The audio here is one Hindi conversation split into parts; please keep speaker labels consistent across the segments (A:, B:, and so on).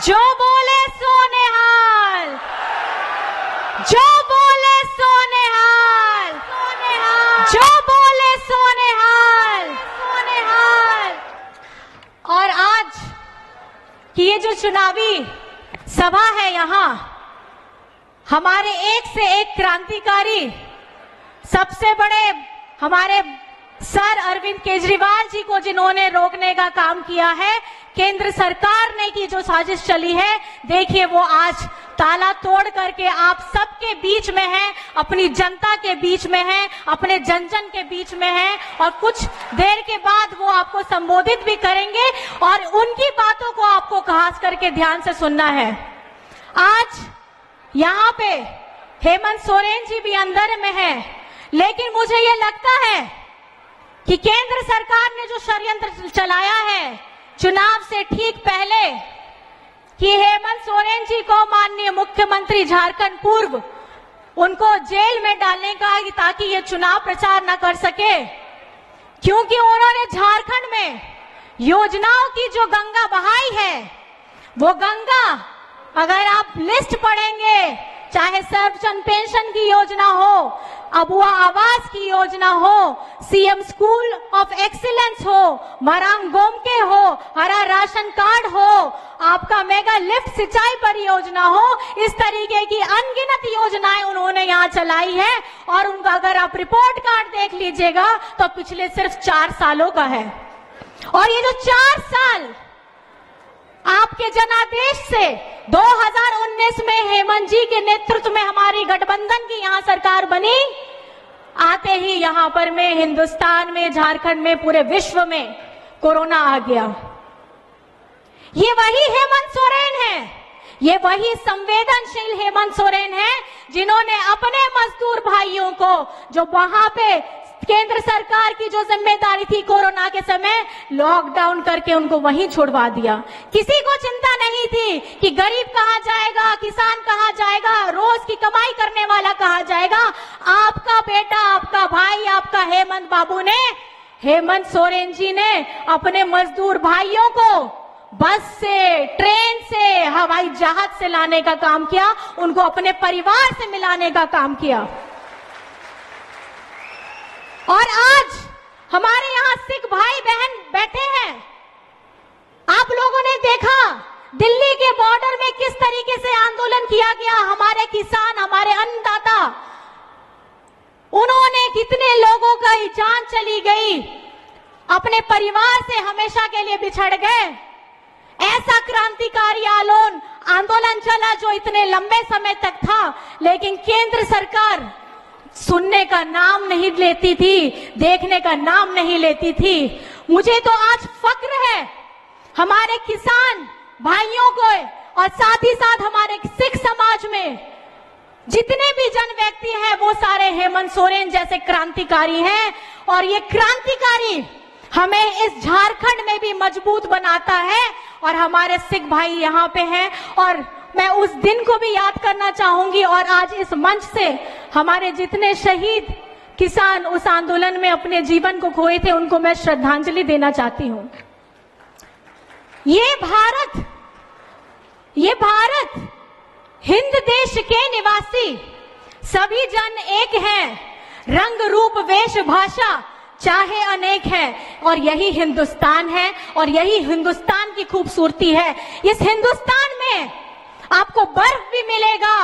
A: जो बोले सो निहाल, जो बोले सो निहाल, जो बोले सो निहाल। और आज की ये जो चुनावी सभा है, यहाँ हमारे एक से एक क्रांतिकारी, सबसे बड़े हमारे सर अरविंद केजरीवाल जी को जिन्होंने रोकने का काम किया है, केंद्र सरकार ने की जो साजिश चली है, देखिए वो आज ताला तोड़ करके आप सबके बीच में है, अपनी जनता के बीच में है, अपने जन जन के बीच में है। और कुछ देर के बाद वो आपको संबोधित भी करेंगे और उनकी बातों को आपको खास करके ध्यान से सुनना है। आज यहाँ पे हेमंत सोरेन जी भी अंदर में है, लेकिन मुझे ये लगता है कि केंद्र सरकार ने जो षड्यंत्र चलाया है चुनाव से ठीक पहले, कि हेमंत सोरेन जी को माननीय मुख्यमंत्री झारखंड पूर्व उनको जेल में डालने का, ताकि ये चुनाव प्रचार न कर सके, क्योंकि उन्होंने झारखंड में योजनाओं की जो गंगा बहाई है, वो गंगा अगर आप लिस्ट पढ़ेंगे, चाहे सर्वजन पेंशन की योजना हो, अबुआ आवास की योजना हो, सीएम स्कूल ऑफ एक्सीलेंस हो, मरांग गोमके हो, हरा राशन कार्ड हो, आपका मेगा लिफ्ट सिंचाई परियोजना हो, इस तरीके की अनगिनत योजनाएं उन्होंने यहाँ चलाई है। और उनका अगर आप रिपोर्ट कार्ड देख लीजिएगा तो पिछले सिर्फ 4 सालों का है। और ये जो 4 साल आपके जनादेश से 2019 में हेमंत जी के नेतृत्व में हमारी गठबंधन की यहाँ सरकार बनी, आते ही यहाँ पर में हिंदुस्तान में, झारखंड में, पूरे विश्व में कोरोना आ गया। ये वही हेमंत सोरेन है, ये वही संवेदनशील हेमंत सोरेन है जिन्होंने अपने मजदूर भाइयों को, जो वहां पे केंद्र सरकार की जो जिम्मेदारी थी कोरोना के समय, लॉकडाउन करके उनको वहीं छुड़वा दिया। किसी को चिंता नहीं थी कि गरीब कहाँ जाएगा, किसान कहाँ जाएगा, रोज की कमाई करने वाला कहाँ जाएगा। आपका बेटा, आपका भाई, आपका हेमंत बाबू ने, हेमंत सोरेन जी ने अपने मजदूर भाइयों को बस से, ट्रेन से, हवाई जहाज से लाने का काम किया, उनको अपने परिवार से मिलाने का काम किया। और आज हमारे यहाँ सिख भाई बहन बैठे हैं। आप लोगों ने देखा दिल्ली के बॉर्डर में किस तरीके से आंदोलन किया गया। हमारे किसान, हमारे अन्नदाता, उन्होंने कितने लोगों का जान चली गई, अपने परिवार से हमेशा के लिए बिछड़ गए। ऐसा क्रांतिकारी आंदोलन चला जो इतने लंबे समय तक था, लेकिन केंद्र सरकार सुनने का नाम नहीं लेती थी, देखने का नाम नहीं लेती थी। मुझे तो आज फक्र है हमारे किसान भाइयों को, और साथ ही साथ हमारे सिख समाज में जितने भी जन व्यक्ति हैं, वो सारे हेमंत सोरेन जैसे क्रांतिकारी हैं। और ये क्रांतिकारी हमें इस झारखंड में भी मजबूत बनाता है। और हमारे सिख भाई यहाँ पे हैं, और मैं उस दिन को भी याद करना चाहूंगी। और आज इस मंच से हमारे जितने शहीद किसान उस आंदोलन में अपने जीवन को खोए थे, उनको मैं श्रद्धांजलि देना चाहती हूँ। ये भारत हिंद देश के निवासी सभी जन एक हैं, रंग रूप वेश भाषा चाहे अनेक है। और यही हिंदुस्तान है, और यही हिंदुस्तान की खूबसूरती है। इस हिंदुस्तान में आपको बर्फ भी मिलेगा,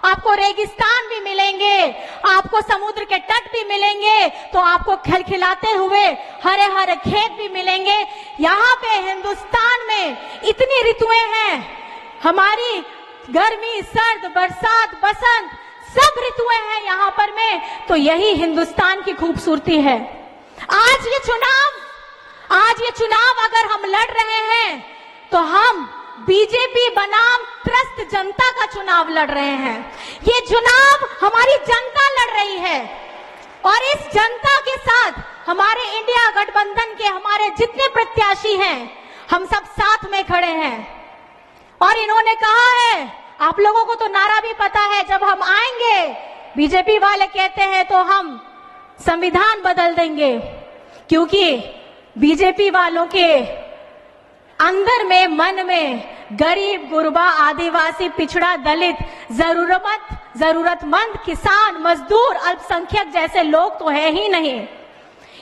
A: आपको रेगिस्तान भी मिलेंगे, आपको समुद्र के तट भी मिलेंगे, तो आपको खिलखिलाते हुए हरे हरे खेत भी मिलेंगे। यहाँ पे हिंदुस्तान में इतनी ऋतुएं हैं, हमारी गर्मी, सर्द, बरसात, बसंत, सब ऋतुएं हैं यहाँ पर में। तो यही हिंदुस्तान की खूबसूरती है। आज ये चुनाव अगर हम लड़ रहे हैं, तो हम बीजेपी बनाम त्रस्त जनता का चुनाव लड़ रहे हैं। ये चुनाव हमारी जनता लड़ रही है, और इस जनता के साथ हमारे इंडिया गठबंधन के हमारे जितने प्रत्याशी हैं, हम सब साथ में खड़े हैं। और इन्होंने कहा है, आप लोगों को तो नारा भी पता है, जब हम आएंगे, बीजेपी वाले कहते हैं तो हम संविधान बदल देंगे, क्योंकि बीजेपी वालों के अंदर में, मन में गरीब, गुरबा, आदिवासी, पिछड़ा, दलित, जरूरतमंद, किसान, मजदूर, अल्पसंख्यक जैसे लोग तो है ही नहीं।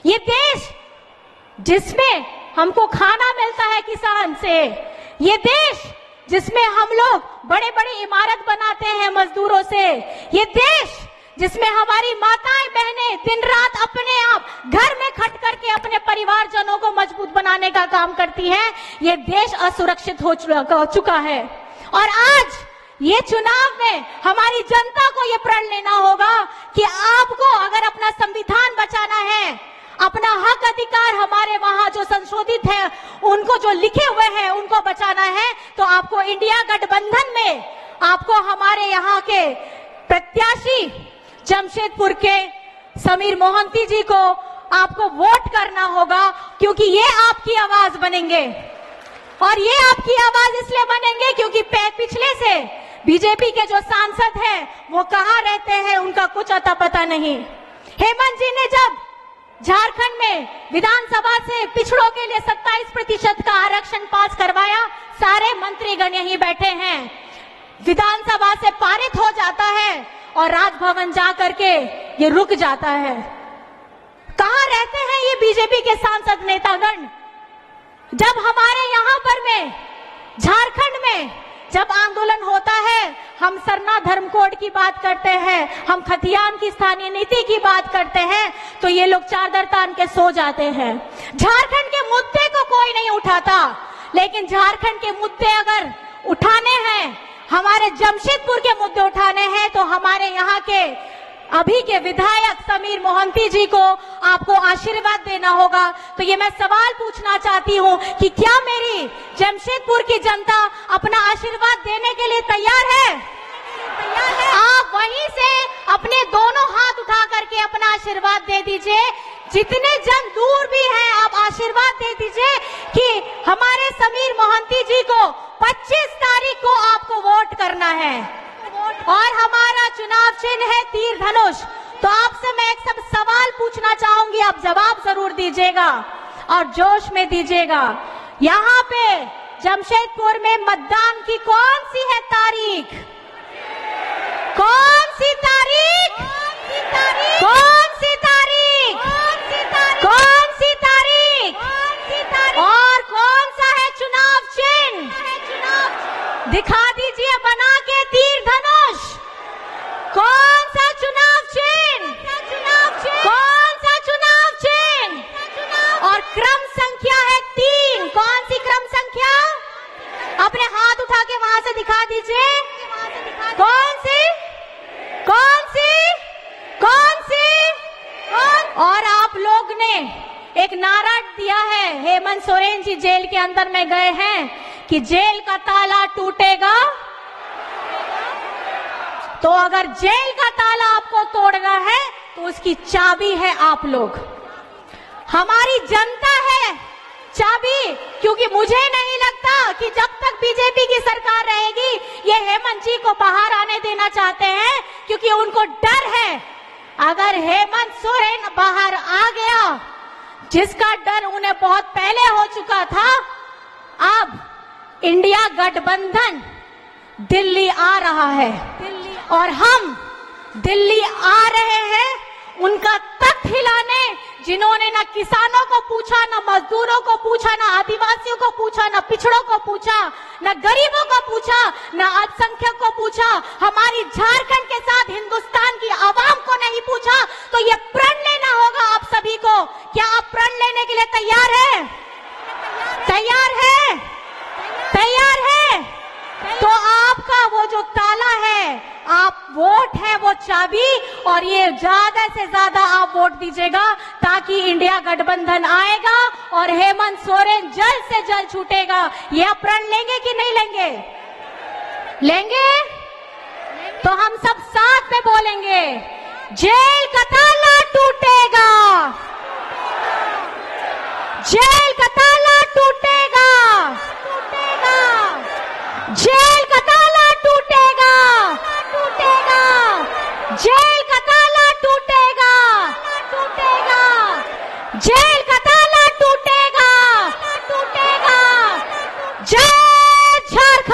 A: ये देश जिसमें हमको खाना मिलता है किसान से, ये देश जिसमें हम लोग बड़े बड़े इमारत बनाते हैं मजदूरों से, ये देश जिसमें हमारी माताएं बहनें दिन रात अपने आप घर में खट करके अपने परिवारजनों को मजबूत बनाने का काम करती हैं, ये देश असुरक्षित हो चुका है। और आज ये चुनाव में हमारी जनता को ये प्रण लेना होगा कि आपको अगर अपना संविधान बचाना है, अपना हक अधिकार हमारे वहां जो संशोधित है उनको जो लिखे हुए हैं उनको बचाना है, तो आपको इंडिया गठबंधन में आपको हमारे यहाँ के प्रत्याशी जमशेदपुर के समीर मोहंती जी को आपको वोट करना होगा, क्योंकि ये आपकी आवाज बनेंगे। और ये आपकी आवाज इसलिए बनेंगे क्योंकि पिछले से बीजेपी के जो सांसद हैं वो कहाँ रहते हैं उनका कुछ अता पता नहीं। हेमंत जी ने जब झारखंड में विधानसभा से पिछड़ों के लिए 27% का आरक्षण पास करवाया, सारे मंत्रीगण यहीं बैठे हैं, विधानसभा से पारित हो जाता है और राजभवन जा करके ये रुक जाता है। कहाँ रहते हैं ये बीजेपी के सांसद नेतागण? जब हमारे यहाँ पर में झारखंड में जब आंदोलन होता है, हम सरना धर्म कोड की बात करते हैं, हम खतियान की स्थानीय नीति की बात करते हैं, तो ये लोग चादर तान के सो जाते हैं। झारखंड के मुद्दे को कोई नहीं उठाता, लेकिन झारखंड के मुद्दे अगर उठाने हैं, हमारे जमशेदपुर के मुद्दे उठाने हैं, तो हमारे यहाँ के अभी के विधायक समीर मोहंती जी को आपको आशीर्वाद देना होगा। तो ये मैं सवाल पूछना चाहती हूँ कि क्या मेरी जमशेदपुर की जनता अपना आशीर्वाद देने के लिए तैयार है? आप वहीं से अपने दोनों हाथ उठा करके अपना आशीर्वाद दे दीजिए। जितने जन दूर भी हैं, आप आशीर्वाद दे दीजिए कि हमारे समीर मोहंती जी को 25 तारीख को आपको वोट करना है। और हमारा चुनाव चिन्ह है तीर धनुष। तो आपसे मैं एक सब सवाल पूछना चाहूंगी, आप जवाब जरूर दीजिएगा और जोश में दीजिएगा। यहाँ पे जमशेदपुर में मतदान की कौन सी है तारीख? कौन सी तारीख? कौन सी तारीख? कौन सी तारीख? और कौन सा है चुनाव चिन्ह? दिखा दीजिए बना के तीर धनुष। कौन सा चुनाव चिन्ह? कौन सा चुनाव चिन्ह? और क्रम संख्या है 3। कौन सी क्रम संख्या? अपने हाथ उठा के वहां से दिखा दीजिए। कौन सी? कौन सी? कौन सी? और आप लोग ने एक नारा दिया है, हेमंत सोरेन जी जेल के अंदर में गए हैं कि जेल का ताला टूटेगा तो अगर जेल का ताला आपको तोड़ना है तो उसकी चाबी है आप लोग, हमारी जनता है चाबी। क्योंकि मुझे नहीं लगता कि जब तक बीजेपी की सरकार रहेगी ये हेमंत जी को बाहर आने देना चाहते हैं, क्योंकि उनको डर है अगर हेमंत सोरेन बाहर आ गया, जिसका डर उन्हें बहुत पहले हो चुका था, अब इंडिया गठबंधन दिल्ली आ रहा है और हम दिल्ली आ रहे हैं उनका तख्त हिलाने, जिन्होंने न किसानों को पूछा, न मजदूरों को पूछा, न आदिवासियों को पूछा, न पिछड़ों को पूछा, न गरीबों को पूछा, न अल्पसंख्यक को पूछा, हमारी झारखंड के साथ हिंदुस्तान की आवाम को नहीं पूछा। तो ये प्रण लेना होगा आप सभी को। क्या आप प्रण लेने के लिए तैयार है? तैयार है? तैयार है? तो आपका वो जो ताला है, आप वोट है वो चाबी, और ये ज्यादा से ज्यादा आप वोट दीजिएगा ताकि इंडिया गठबंधन आएगा और हेमंत सोरेन जल्द से जल्द छूटेगा। ये आप प्रण लेंगे कि नहीं लेंगे? लेंगे? तो हम सब साथ में बोलेंगे, जेल का ताला टूटेगा, जेल का ताला टूटेगा, जेल का ताला टूटेगा, टूटेगा, जेल का ताला टूटेगा, टूटेगा, जेल का ताला टूटेगा, टूटेगा। जय झारखंड।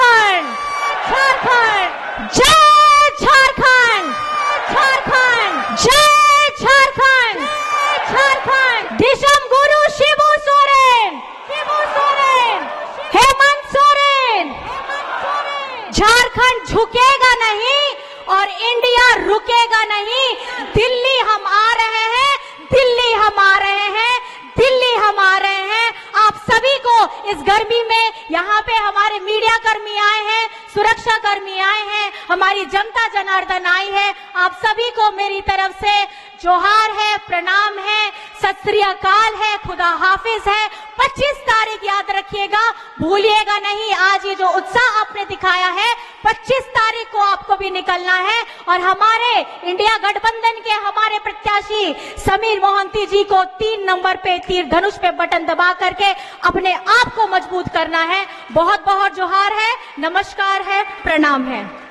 A: झुकेगा नहीं और इंडिया रुकेगा नहीं। दिल्ली हम आ रहे हैं, दिल्ली हम आ रहे हैं, दिल्ली हम आ रहे हैं। आप सभी को इस गर्मी में यहाँ पे हमारे मीडिया कर्मी आए हैं, सुरक्षा कर्मी आए हैं, हमारी जनता जनार्दन आई है। आप सभी को मेरी तरफ से जोहार है, प्रणाम है, सत श्री अकाल है, खुदा हाफिज है। 25 तारीख याद रखिएगा, भूलिएगा नहीं। आज ये जो उत्साह आपने दिखाया है, 25 तारीख को आपको भी निकलना है और हमारे इंडिया गठबंधन के हमारे प्रत्याशी समीर मोहंती जी को 3 नंबर पे तीर धनुष पे बटन दबा करके अपने आप को मजबूत करना है। बहुत बहुत जोहार है, नमस्कार है, प्रणाम है।